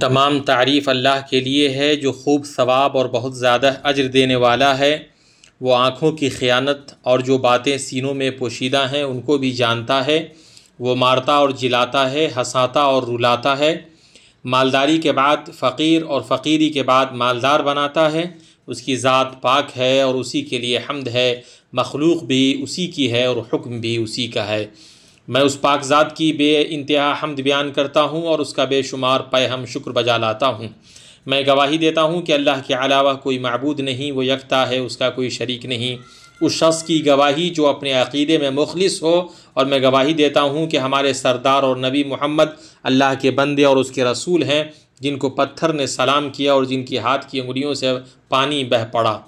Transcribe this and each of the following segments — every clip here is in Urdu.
تمام تعریف اللہ کے لیے ہے جو خوب ثواب اور بہت زیادہ اجر دینے والا ہے۔ وہ آنکھوں کی خیانت اور جو باتیں سینوں میں پوشیدہ ہیں ان کو بھی جانتا ہے۔ وہ مارتا اور جلاتا ہے، ہنساتا اور رلاتا ہے۔ مالداری کے بعد فقیر اور فقیری کے بعد مالدار بناتا ہے۔ اس کی ذات پاک ہے اور اسی کے لیے حمد ہے، مخلوق بھی اسی کی ہے اور حکم بھی اسی کا ہے۔ میں اس پاک ذات کی بے انتہا حمد بیان کرتا ہوں اور اس کا بے شمار پے ہم شکر بجا لاتا ہوں۔ میں گواہی دیتا ہوں کہ اللہ کے علاوہ کوئی معبود نہیں، وہ یکتا ہے، اس کا کوئی شریک نہیں۔ اس شخص کی گواہی جو اپنے عقیدے میں مخلص ہو، اور میں گواہی دیتا ہوں کہ ہمارے سردار اور نبی محمد اللہ کے بندے اور اس کے رسول ہیں، جن کو پتھر نے سلام کیا اور جن کی ہاتھ کی انگلیوں سے پانی بہہ پڑا۔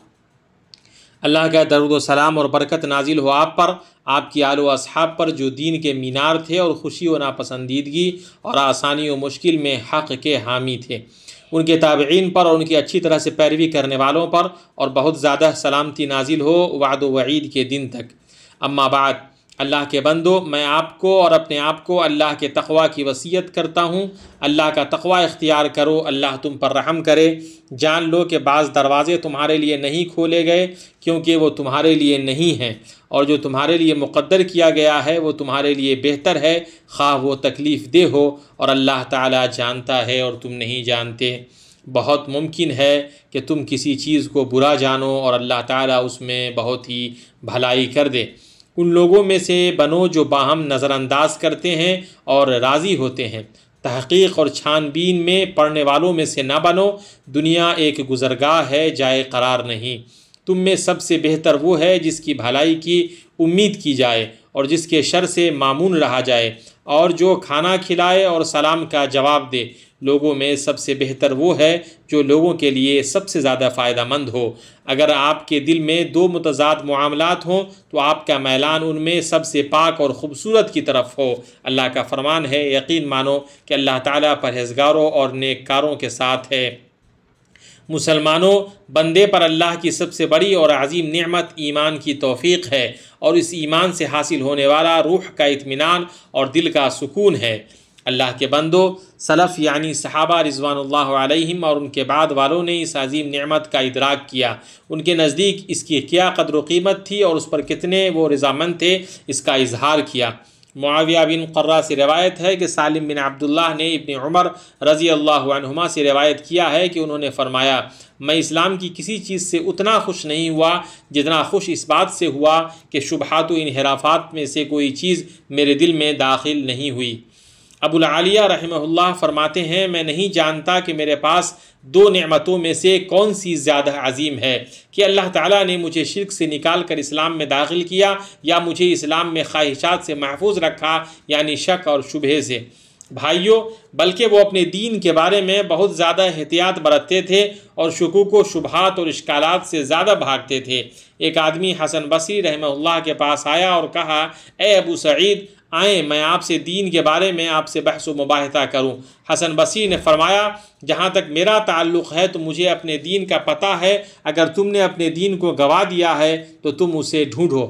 اللہ کا درود و سلام اور برکت نازل ہو آپ پر، آپ کی آل و اصحاب پر جو دین کے مینار تھے اور خوشی و ناپسندیدگی اور آسانی و مشکل میں حق کے حامی تھے، ان کے تابعین پر اور ان کی اچھی طرح سے پیروی کرنے والوں پر، اور بہت زیادہ سلامتی نازل ہو وعد و وعید کے دن تک۔ اما بعد، اللہ کے بندو، میں آپ کو اور اپنے آپ کو اللہ کے تقوی کی وصیت کرتا ہوں۔ اللہ کا تقوی اختیار کرو، اللہ تم پر رحم کرے۔ جان لو کہ بعض دروازے تمہارے لیے نہیں کھولے گئے کیونکہ وہ تمہارے لیے نہیں ہیں، اور جو تمہارے لیے مقدر کیا گیا ہے وہ تمہارے لیے بہتر ہے، خواہ وہ تکلیف دہ ہو، اور اللہ تعالیٰ جانتا ہے اور تم نہیں جانتے۔ بہت ممکن ہے کہ تم کسی چیز کو برا جانو اور اللہ تعالیٰ اس میں بہت ہی بھلائی کر دے۔ ان لوگوں میں سے بنو جو باہم نظر انداز کرتے ہیں اور راضی ہوتے ہیں۔ تحقیق اور چھان بین میں پڑھنے والوں میں سے نہ بنو۔ دنیا ایک گزرگاہ ہے، جائے قرار نہیں۔ تم میں سب سے بہتر وہ ہے جس کی بھلائی کی امید کی جائے اور جس کے شر سے مامون رہا جائے، اور جو کھانا کھلائے اور سلام کا جواب دے۔ لوگوں میں سب سے بہتر وہ ہے جو لوگوں کے لیے سب سے زیادہ فائدہ مند ہو۔ اگر آپ کے دل میں دو متضاد معاملات ہوں تو آپ کا میلان ان میں سب سے پاک اور خوبصورت کی طرف ہو۔ اللہ کا فرمان ہے، یقین مانو کہ اللہ تعالیٰ پرہیزگاروں اور نیک کاروں کے ساتھ ہے۔ مسلمانوں، بندے پر اللہ کی سب سے بڑی اور عظیم نعمت ایمان کی توفیق ہے، اور اس ایمان سے حاصل ہونے والا روح کا اطمینان اور دل کا سکون ہے۔ اللہ کے بندو، سلف یعنی صحابہ رضوان اللہ علیہم اور ان کے بعد والوں نے اس عظیم نعمت کا ادراک کیا۔ ان کے نزدیک اس کی کیا قدر و قیمت تھی اور اس پر کتنے وہ رضامند تھے، اس کا اظہار کیا۔ معاویہ بن قرہ سے روایت ہے کہ سالم بن عبداللہ نے ابن عمر رضی اللہ عنہما سے روایت کیا ہے کہ انہوں نے فرمایا، میں اسلام کی کسی چیز سے اتنا خوش نہیں ہوا جتنا خوش اس بات سے ہوا کہ شبہات و انحرافات میں سے کوئی چیز میرے دل میں داخل نہیں ہوئی۔ ابو العالیہ رحمہ اللہ فرماتے ہیں، میں نہیں جانتا کہ میرے پاس دو نعمتوں میں سے کون سی زیادہ عظیم ہے، کہ اللہ تعالیٰ نے مجھے شرک سے نکال کر اسلام میں داخل کیا، یا مجھے اسلام میں خواہشات سے محفوظ رکھا، یعنی شک اور شبہے سے۔ بھائیو، بلکہ وہ اپنے دین کے بارے میں بہت زیادہ احتیاط برتتے تھے اور شکوک و شبہات اور اشکالات سے زیادہ بھاگتے تھے۔ ایک آدمی حسن بصری رحمہ اللہ کے پاس آیا اور کہا، اے ابو سعید، آئیں میں آپ سے دین کے بارے میں آپ سے بحث و مباحثہ کروں۔ حسن بصری نے فرمایا، جہاں تک میرا تعلق ہے تو مجھے اپنے دین کا پتہ ہے، اگر تم نے اپنے دین کو گوا دیا ہے تو تم اسے ڈھونڈو۔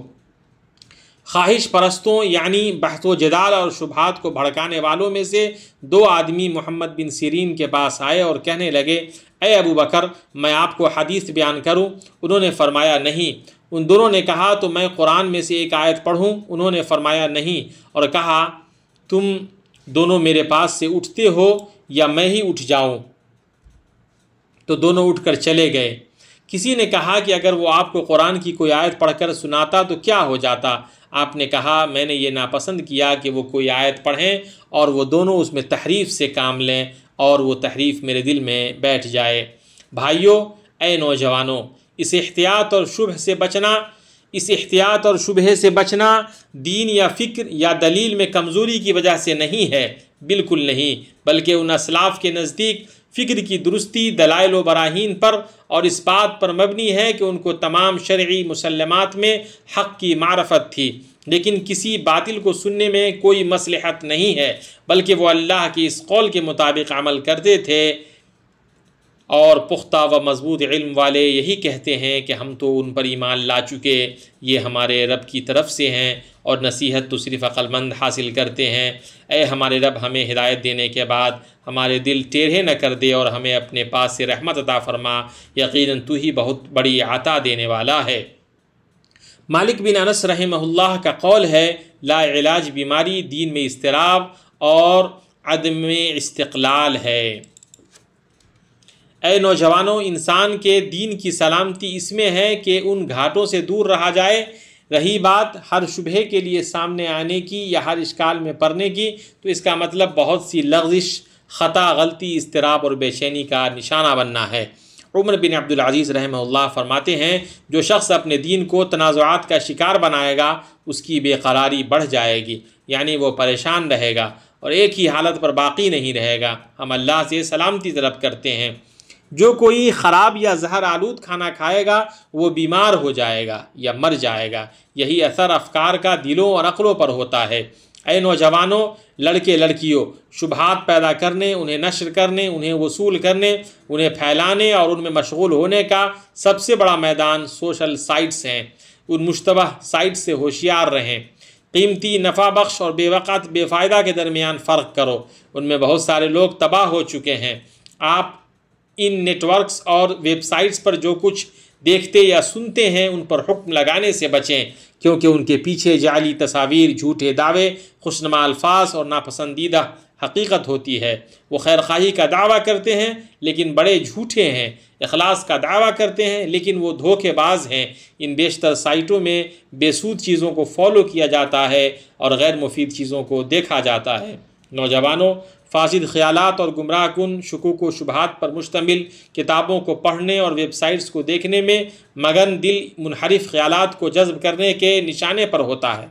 خواہش پرستوں یعنی بحث و جدال اور شبہات کو بھڑکانے والوں میں سے دو آدمی محمد بن سیرین کے پاس آئے اور کہنے لگے، اے ابو بکر، میں آپ کو حدیث بیان کروں؟ انہوں نے فرمایا نہیں۔ ان دونوں نے کہا، تو میں قرآن میں سے ایک آیت پڑھوں؟ انہوں نے فرمایا نہیں، اور کہا، تم دونوں میرے پاس سے اٹھتے ہو یا میں ہی اٹھ جاؤں؟ تو دونوں اٹھ کر چلے گئے۔ کسی نے کہا کہ اگر وہ آپ کو قرآن کی کوئی آیت پڑھ کر سناتا تو کیا ہو جاتا؟ آپ نے کہا، میں نے یہ ناپسند کیا کہ وہ کوئی آیت پڑھیں اور وہ دونوں اس میں تحریف سے کام لیں اور وہ تحریف میرے دل میں بیٹھ جائے۔ بھائیو، اے نوجوانوں، اس احتیاط اور شبہے سے بچنا دین یا فکر یا دلیل میں کمزوری کی وجہ سے نہیں ہے، بالکل نہیں، بلکہ ان اسلاف کے نزدیک فکر کی درستی دلائل و براہین پر اور اس بات پر مبنی ہے کہ ان کو تمام شرعی مسلمات میں حق کی معرفت تھی، لیکن کسی باطل کو سننے میں کوئی مصلحت نہیں ہے، بلکہ وہ اللہ کی اس قول کے مطابق عمل کرتے تھے۔ اور پختہ و مضبوط علم والے یہی کہتے ہیں کہ ہم تو ان پر ایمان لا چکے، یہ ہمارے رب کی طرف سے ہیں اور نصیحت تو صرف عقل مند حاصل کرتے ہیں۔ اے ہمارے رب، ہمیں ہدایت دینے کے بعد ہمارے دل ٹیڑھے نہ کر دے اور ہمیں اپنے پاس سے رحمت عطا فرما، یقیناً تو ہی بہت بڑی عطا دینے والا ہے۔ مالک بن انس رحمہ اللہ کا قول ہے، لا علاج بیماری دین میں اضطراب اور عدم استقلال ہے۔ اے نوجوانوں، انسان کے دین کی سلامتی اس میں ہے کہ ان گھاٹوں سے دور رہا جائے۔ رہی بات ہر شبہے کے لیے سامنے آنے کی یا ہر اشکال میں پڑنے کی، تو اس کا مطلب بہت سی لغزش، خطا، غلطی، اضطراب اور بے چینی کا نشانہ بننا ہے۔ عمر بن عبدالعزیز رحمہ اللہ فرماتے ہیں، جو شخص اپنے دین کو تنازعات کا شکار بنائے گا اس کی بے قراری بڑھ جائے گی، یعنی وہ پریشان رہے گا اور ایک ہی حالت پر باقی نہیں رہے گا۔ ہم اللہ سے سلامتی طلب کرتے ہیں۔ جو کوئی خراب یا زہر آلود کھانا کھائے گا وہ بیمار ہو جائے گا یا مر جائے گا۔ یہی اثر افکار کا دلوں اور عقلوں پر ہوتا ہے۔ اے نوجوانوں، لڑکے لڑکیوں، شبہات پیدا کرنے، انہیں نشر کرنے، انہیں وصول کرنے، انہیں پھیلانے اور ان میں مشغول ہونے کا سب سے بڑا میدان سوشل سائٹس ہیں۔ ان مشتبہ سائٹس سے ہوشیار رہیں۔ قیمتی، نفع بخش اور بے وقت بے فائدہ کے درمیان فرق کرو۔ ان میں بہت سارے لوگ تباہ ہو چکے ہیں۔ آپ ان نیٹ ورکس اور ویب سائٹس پر جو کچھ دیکھتے یا سنتے ہیں ان پر حکم لگانے سے بچیں، کیونکہ ان کے پیچھے جعلی تصاویر، جھوٹے دعوے، خوشنما الفاظ اور ناپسندیدہ حقیقت ہوتی ہے۔ وہ خیر خواہی کا دعویٰ کرتے ہیں لیکن بڑے جھوٹے ہیں، اخلاص کا دعویٰ کرتے ہیں لیکن وہ دھوکے باز ہیں۔ ان بیشتر سائٹوں میں بے سود چیزوں کو فالو کیا جاتا ہے اور غیر مفید چیزوں کو دیکھا جاتا ہے۔ نوجوانوں، فاسد خیالات اور گمراہ کن شکوک و شبہات پر مشتمل کتابوں کو پڑھنے اور ویب سائٹس کو دیکھنے میں مگن دل منحرف خیالات کو جذب کرنے کے نشانے پر ہوتا ہے۔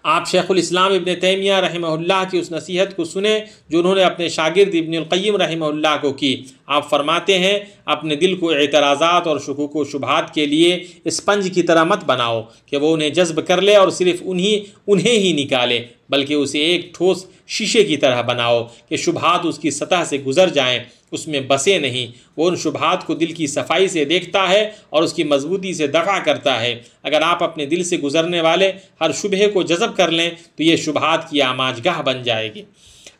آپ شیخ الاسلام ابن تیمیہ رحمہ اللہ کی اس نصیحت کو سنیں جو انہوں نے اپنے شاگرد ابن القیم رحمہ اللہ کو کی۔ آپ فرماتے ہیں، اپنے دل کو اعتراضات اور شکوک و شبہات کے لیے اسپنج کی طرح مت بناؤ کہ وہ انہیں جذب کر لے اور صرف انہیں ہی نکالے، بلکہ اسے ایک ٹھوس شیشے کی طرح بناؤ کہ شبہات اس کی سطح سے گزر جائیں، اس میں بسے نہیں۔ وہ ان شبہات کو دل کی صفائی سے دیکھتا ہے اور اس کی مضبوطی سے دفع کرتا ہے۔ اگر آپ اپنے دل سے گزرنے والے ہر شبہے کو جذب کر لیں تو یہ شبہات کی آماج گاہ بن جائے گی۔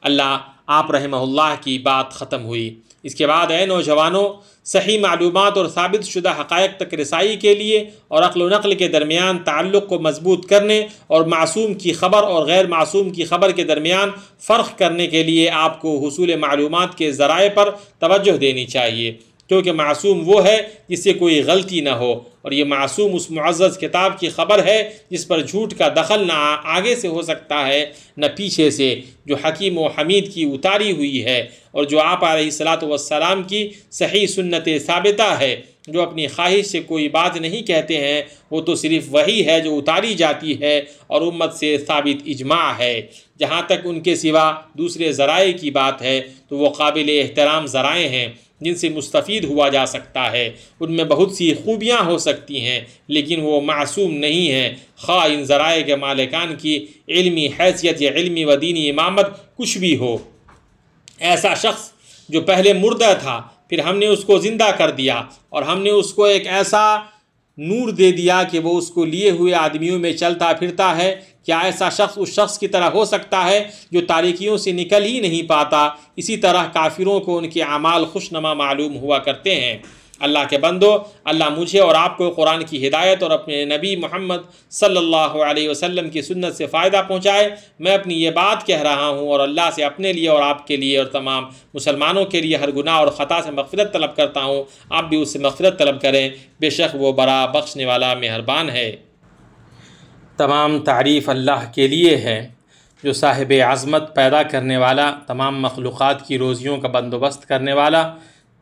اللہ آپ رحمہ اللہ کی بات ختم ہوئی۔ اس کے بعد اے نوجوانوں، صحیح معلومات اور ثابت شدہ حقائق تک رسائی کے لیے اور عقل و نقل کے درمیان تعلق کو مضبوط کرنے اور معصوم کی خبر اور غیر معصوم کی خبر کے درمیان فرق کرنے کے لیے آپ کو حصول معلومات کے ذرائع پر توجہ دینی چاہیے، کیونکہ معصوم وہ ہے جس سے کوئی غلطی نہ ہو، اور یہ معصوم اس معزز کتاب کی خبر ہے جس پر جھوٹ کا دخل نہ آگے سے ہو سکتا ہے نہ پیچھے سے، جو حکیم و حمید کی اتاری ہوئی ہے اور جو آپ علیہ الصلاۃ والسلام کی صحیح سنت ثابتہ ہے۔ جو اپنی خواہش سے کوئی بات نہیں کہتے ہیں، وہ تو صرف وہی ہے جو اتاری جاتی ہے اور امت سے ثابت اجماع ہے۔ جہاں تک ان کے سوا دوسرے ذرائع کی بات ہے تو وہ قابل احترام ذرائع ہیں جن سے مستفید ہوا جا سکتا ہے۔ ان میں بہت سی خوبیاں ہو سکتی ہیں لیکن وہ معصوم نہیں ہیں، خواہ ان ذرائع کے مالکان کی علمی حیثیت یا علمی و دینی امامت کچھ بھی ہو۔ ایسا شخص جو پہلے مردہ تھا، پھر ہم نے اس کو زندہ کر دیا اور ہم نے اس کو ایک ایسا نور دے دیا کہ وہ اس کو لیے ہوئے آدمیوں میں چلتا پھرتا ہے، کیا ایسا شخص اس شخص کی طرح ہو سکتا ہے جو تاریکیوں سے نکل ہی نہیں پاتا؟ اسی طرح کافروں کو ان کے اعمال خوشنما معلوم ہوا کرتے ہیں۔ اللہ کے بندو، اللہ مجھے اور آپ کو قرآن کی ہدایت اور اپنے نبی محمد صلی اللہ علیہ وسلم کی سنت سے فائدہ پہنچائے۔ میں اپنی یہ بات کہہ رہا ہوں اور اللہ سے اپنے لیے اور آپ کے لیے اور تمام مسلمانوں کے لیے ہر گناہ اور خطا سے مغفرت طلب کرتا ہوں۔ آپ بھی اس سے مغفرت طلب کریں، بے شک وہ بڑا بخشنے والا مہربان ہے۔ تمام تعریف اللہ کے لیے ہے جو صاحب عظمت، پیدا کرنے والا، تمام مخلوقات کی روزیوں کا بندوبست کرنے والا،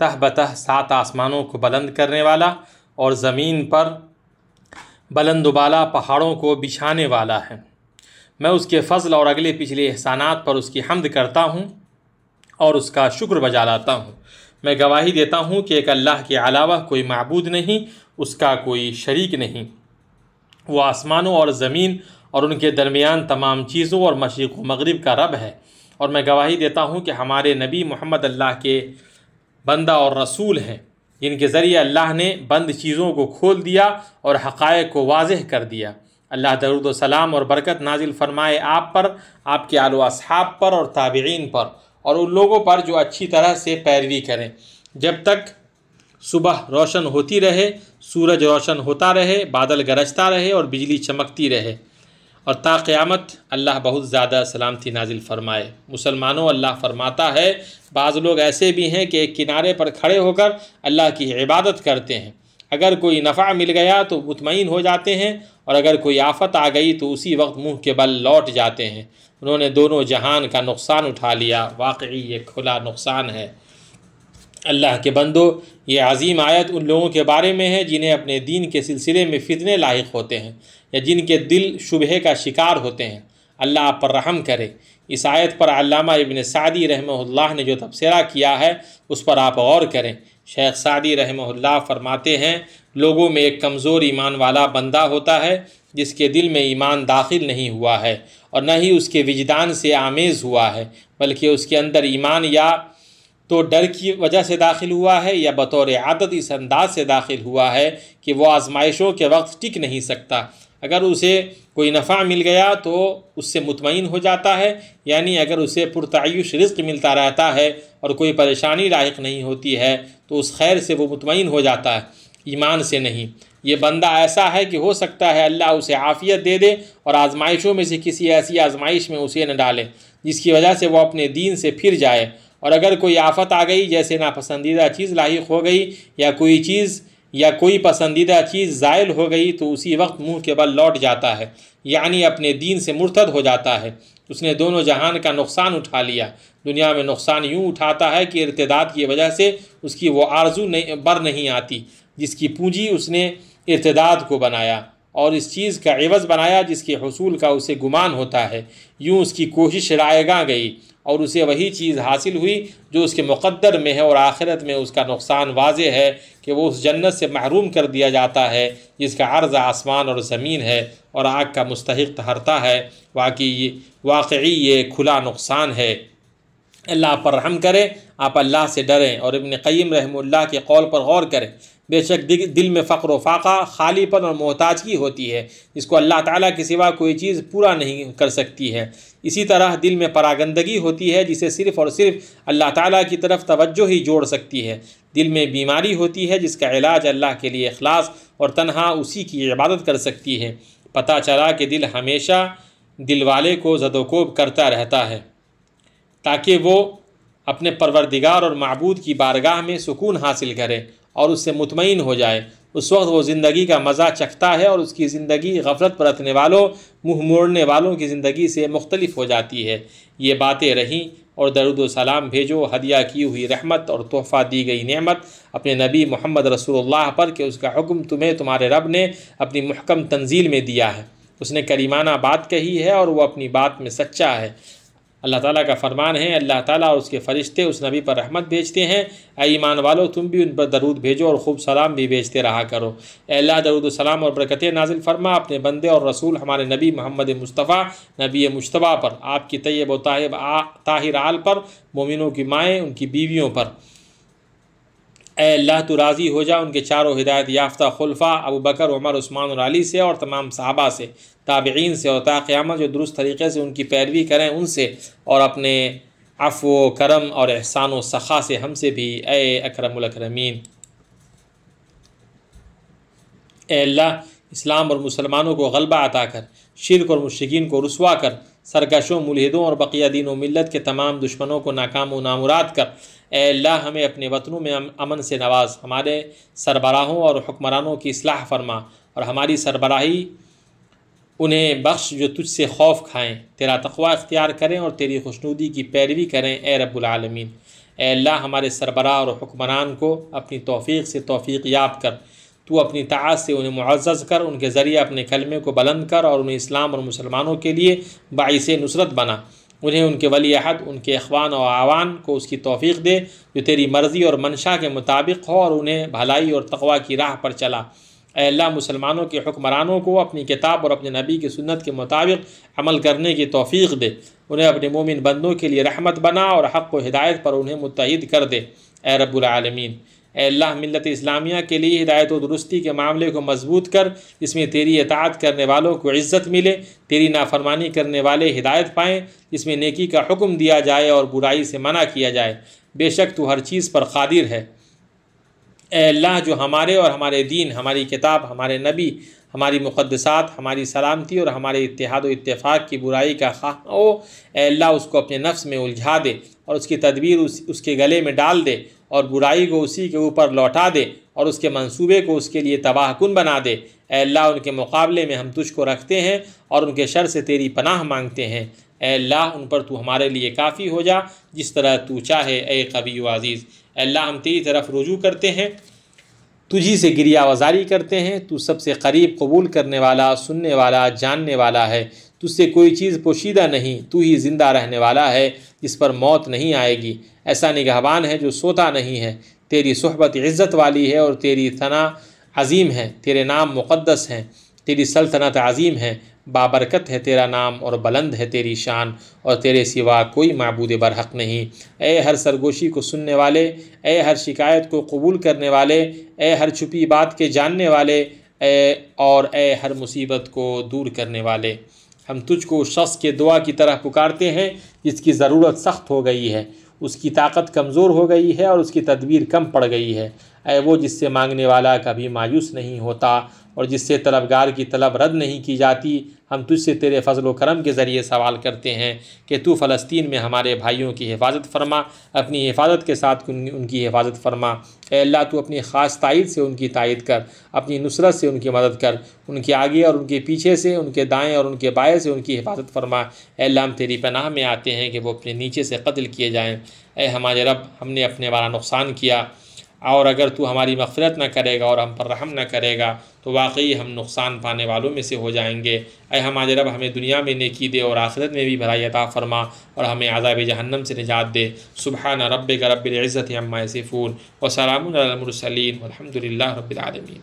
تہ بتہ 7 آسمانوں کو بلند کرنے والا اور زمین پر بلند و بالا پہاڑوں کو بچھانے والا ہے۔ میں اس کے فضل اور اگلے پچھلے احسانات پر اس کی حمد کرتا ہوں اور اس کا شکر بجا لاتا ہوں۔ میں گواہی دیتا ہوں کہ ایک اللہ کے علاوہ کوئی معبود نہیں، اس کا کوئی شریک نہیں۔ وہ آسمانوں اور زمین اور ان کے درمیان تمام چیزوں اور مشرق و مغرب کا رب ہے، اور میں گواہی دیتا ہوں کہ ہمارے نبی محمد اللہ کے بندہ اور رسول ہیں، جن کے ذریعے اللہ نے بند چیزوں کو کھول دیا اور حقائق کو واضح کر دیا۔ اللہ درود و سلام اور برکت نازل فرمائے آپ پر، آپ کے آل و اصحاب پر اور تابعین پر، اور ان لوگوں پر جو اچھی طرح سے پیروی کریں، جب تک صبح روشن ہوتی رہے، سورج روشن ہوتا رہے، بادل گرجتا رہے اور بجلی چمکتی رہے، اور تا قیامت اللہ بہت زیادہ سلامتی نازل فرمائے۔ مسلمانوں، اللہ فرماتا ہے بعض لوگ ایسے بھی ہیں کہ ایک کنارے پر کھڑے ہو کر اللہ کی عبادت کرتے ہیں، اگر کوئی نفع مل گیا تو مطمئن ہو جاتے ہیں، اور اگر کوئی آفت آ گئی تو اسی وقت منہ کے بل لوٹ جاتے ہیں۔ انہوں نے دونوں جہان کا نقصان اٹھا لیا، واقعی یہ کھلا نقصان ہے۔ اللہ کے بندو، یہ عظیم آیت ان لوگوں کے بارے میں ہے جنہیں اپنے دین کے سلسلے میں فتنے لاحق ہوتے ہیں یا جن کے دل شبہے کا شکار ہوتے ہیں۔ اللہ آپ پر رحم کرے۔ اس آیت پر علامہ ابن سعدی رحمہ اللہ نے جو تبصرہ کیا ہے اس پر آپ غور کریں۔ شیخ سعدی رحمہ اللہ فرماتے ہیں لوگوں میں ایک کمزور ایمان والا بندہ ہوتا ہے جس کے دل میں ایمان داخل نہیں ہوا ہے اور نہ ہی اس کے وجدان سے آمیز ہوا ہے، بلکہ اس کے اندر ایمان یا تو ڈر کی وجہ سے داخل ہوا ہے یا بطور عادت اس انداز سے داخل ہوا ہے کہ وہ آزمائشوں کے وقت ٹک نہیں سکتا۔ اگر اسے کوئی نفع مل گیا تو اس سے مطمئن ہو جاتا ہے، یعنی اگر اسے پرتعیش رزق ملتا رہتا ہے اور کوئی پریشانی لاحق نہیں ہوتی ہے تو اس خیر سے وہ مطمئن ہو جاتا ہے، ایمان سے نہیں۔ یہ بندہ ایسا ہے کہ ہو سکتا ہے اللہ اسے عافیت دے دے اور آزمائشوں میں سے کسی ایسی آزمائش میں اسے نہ ڈالے جس کی وجہ سے وہ اپنے دین سے پھر جائے، اور اگر کوئی آفت آ گئی جیسے ناپسندیدہ چیز لاحق ہو گئی یا کوئی پسندیدہ چیز زائل ہو گئی تو اسی وقت منہ کے بل لوٹ جاتا ہے، یعنی اپنے دین سے مرتد ہو جاتا ہے۔ اس نے دونوں جہان کا نقصان اٹھا لیا۔ دنیا میں نقصان یوں اٹھاتا ہے کہ ارتداد کی وجہ سے اس کی وہ آرزو بر نہیں آتی جس کی پونجی اس نے ارتداد کو بنایا اور اس چیز کا عوض بنایا جس کے حصول کا اسے گمان ہوتا ہے۔ یوں اس کی کوشش رائے گاں گئی اور اسے وہی چیز حاصل ہوئی جو اس کے مقدر میں ہے، اور آخرت میں اس کا نقصان واضح ہے کہ وہ اس جنت سے محروم کر دیا جاتا ہے جس کا عرض آسمان اور زمین ہے اور آگ کا مستحق ٹھہرتا ہے۔ واقعی یہ کھلا نقصان ہے۔ اللہ آپ پر رحم کرے، آپ اللہ سے ڈریں اور ابن قیم رحمہ اللہ کے قول پر غور کریں۔ بے شک دل میں فقر و فاقہ، خالی پن اور محتاجگی ہوتی ہے جس کو اللہ تعالیٰ کے سوا کوئی چیز پورا نہیں کر سکتی ہے۔ اسی طرح دل میں پراگندگی ہوتی ہے جسے صرف اور صرف اللہ تعالیٰ کی طرف توجہ ہی جوڑ سکتی ہے۔ دل میں بیماری ہوتی ہے جس کا علاج اللہ کے لیے اخلاص اور تنہا اسی کی عبادت کر سکتی ہے۔ پتہ چلا کہ دل ہمیشہ دل والے کو زد و کوب کرتا رہتا ہے تاکہ وہ اپنے پروردگار اور معبود کی بارگاہ میں سکون حاصل کرے اور اس سے مطمئن ہو جائے۔ اس وقت وہ زندگی کا مزہ چکھتا ہے اور اس کی زندگی غفلت برتنے والوں، منہ موڑنے والوں کی زندگی سے مختلف ہو جاتی ہے۔ یہ باتیں رہیں، اور درود و سلام بھیجو ہدیہ کی ہوئی رحمت اور تحفہ دی گئی نعمت اپنے نبی محمد رسول اللہ پر کہ اس کا حکم تمہیں تمہارے رب نے اپنی محکم تنزیل میں دیا ہے۔ اس نے کریمانہ بات کہی ہے اور وہ اپنی بات میں سچا ہے۔ اللہ تعالیٰ کا فرمان ہے، اللہ تعالیٰ اور اس کے فرشتے اس نبی پر رحمت بھیجتے ہیں۔ اے ایمان والو، تم بھی ان پر درود بھیجو اور خوب سلام بھی بھیجتے رہا کرو۔ اے اللہ، درود و سلام اور برکتیں نازل فرما اپنے بندے اور رسول ہمارے نبی محمد مصطفیٰ نبی مجتبیٰ پر، آپ کی طیب و طاہر آل پر، مومنوں کی مائیں، ان کی بیویوں پر۔ اے اللہ، تو راضی ہو جا ان کے چاروں ہدایت یافتہ خلفاء ابو بکر، عمر، عثمان اور علی سے، اور تمام صحابہ سے، تابعین سے، اور تا قیامت جو درست طریقے سے ان کی پیروی کریں ان سے، اور اپنے عفو و کرم اور احسان و سخا سے ہم سے بھی، اے اکرم الاکرمین۔ اے اللہ، اسلام اور مسلمانوں کو غلبہ عطا کر، شرک اور مشرکین کو رسوا کر، سرکشوں، ملحدوں اور بقیہ دین و ملت کے تمام دشمنوں کو ناکام و نامراد کر۔ اے اللہ، ہمیں اپنے وطنوں میں امن سے نواز، ہمارے سربراہوں اور حکمرانوں کی اصلاح فرما، اور ہماری سربراہی انہیں بخش جو تجھ سے خوف کھائیں، تیرا تقوی اختیار کریں اور تیری خوشنودی کی پیروی کریں، اے رب العالمین۔ اے اللہ، ہمارے سربراہ اور حکمران کو اپنی توفیق سے توفیق یاب کر، تو اپنی طاعت سے انہیں معزز کر، ان کے ذریعے اپنے کلمے کو بلند کر، اور انہیں اسلام اور مسلمانوں کے لیے باعث نصرت بنا۔ انہیں ان کے ولی عہد، ان کے اخوان و اعوان کو اس کی توفیق دے جو تیری مرضی اور منشا کے مطابق ہو، اور انہیں بھلائی اور تقوی کی راہ پر چلا۔ اے اللہ، مسلمانوں کے حکمرانوں کو اپنی کتاب اور اپنے نبی کی سنت کے مطابق عمل کرنے کی توفیق دے، انہیں اپنے مومن بندوں کے لیے رحمت بنا، اور حق و ہدایت پر انہیں متحد کر دے، اے رب العالمین۔ اے اللہ ملت اسلامیہ کے لیے ہدایت و درستی کے معاملے کو مضبوط کر، جس میں تیری اطاعت کرنے والوں کو عزت ملے، تیری نافرمانی کرنے والے ہدایت پائیں، جس میں نیکی کا حکم دیا جائے اور برائی سے منع کیا جائے۔ بے شک تو ہر چیز پر قادر ہے۔ اے اللہ جو ہمارے اور ہمارے دین، ہماری کتاب، ہمارے نبی، ہماری مقدسات، ہماری سلامتی اور ہمارے اتحاد و اتفاق کی برائی کا خواہ ہو، اے اللہ اس کو اپنے نفس میں الجھا دے اور اس کی تدبیر اس کے گلے میں ڈال دے اور برائی کو اسی کے اوپر لوٹا دے اور اس کے منصوبے کو اس کے لیے تباہ کن بنا دے۔ اے اللہ ان کے مقابلے میں ہم تجھ کو رکھتے ہیں اور ان کے شر سے تیری پناہ مانگتے ہیں۔ اے اللہ ان پر تو ہمارے لیے کافی ہو جا جس طرح تو چاہے اے قوی و عزیز۔ اے اللہ ہم تیری طرف رجوع کرتے ہیں، تجھی سے گریہ وزاری کرتے ہیں، تو سب سے قریب قبول کرنے والا، سننے والا، جاننے والا ہے، تجھ سے کوئی چیز پوشیدہ نہیں، تو ہی زندہ رہنے والا ہے جس پر موت نہیں آئے گی، ایسا نگہبان ہے جو سوتا نہیں ہے، تیری صحبت عزت والی ہے اور تیری ثنا عظیم ہے، تیرے نام مقدس ہیں، تیری سلطنت عظیم ہے، بابرکت ہے تیرا نام اور بلند ہے تیری شان، اور تیرے سوا کوئی معبود برحق نہیں۔ اے ہر سرگوشی کو سننے والے، اے ہر شکایت کو قبول کرنے والے، اے ہر چھپی بات کے جاننے والے، اور اے ہر مصیبت کو دور کرنے والے، ہم تجھ کو اس شخص کے دعا کی طرح پکارتے ہیں جس کی ضرورت سخت ہو گئی ہے، اس کی طاقت کمزور ہو گئی ہے اور اس کی تدبیر کم پڑ گئی ہے۔ اے وہ جس سے مانگنے والا کبھی مایوس نہیں ہوتا اور جس سے طلبگار کی طلب رد نہیں کی جاتی، ہم تجھ سے تیرے فضل و کرم کے ذریعے سوال کرتے ہیں کہ تو فلسطین میں ہمارے بھائیوں کی حفاظت فرما، اپنی حفاظت کے ساتھ ان کی حفاظت فرما۔ اے اللہ تو اپنی خاص تائید سے ان کی تائید کر، اپنی نصرت سے ان کی مدد کر، ان کے آگے اور ان کے پیچھے سے، ان کے دائیں اور ان کے بائیں سے ان کی حفاظت فرما۔ اے اللہ ہم تیری پناہ میں آتے ہیں کہ وہ اپنے نیچے سے قتل کیے جائیں۔ اے ہمارے رب، ہم نے اپنے بڑا نقصان کیا، اور اگر تو ہماری مغفرت نہ کرے گا اور ہم پر رحم نہ کرے گا تو واقعی ہم نقصان پانے والوں میں سے ہو جائیں گے۔ اے ہمارے رب، ہمیں دنیا میں نیکی دے اور آخرت میں بھی بھلائی عطا فرما اور ہمیں عذاب جہنم سے نجات دے۔ سبحان ربک رب العزت عما یصفون وسلام علی المرسلین والحمد للہ رب العالمین۔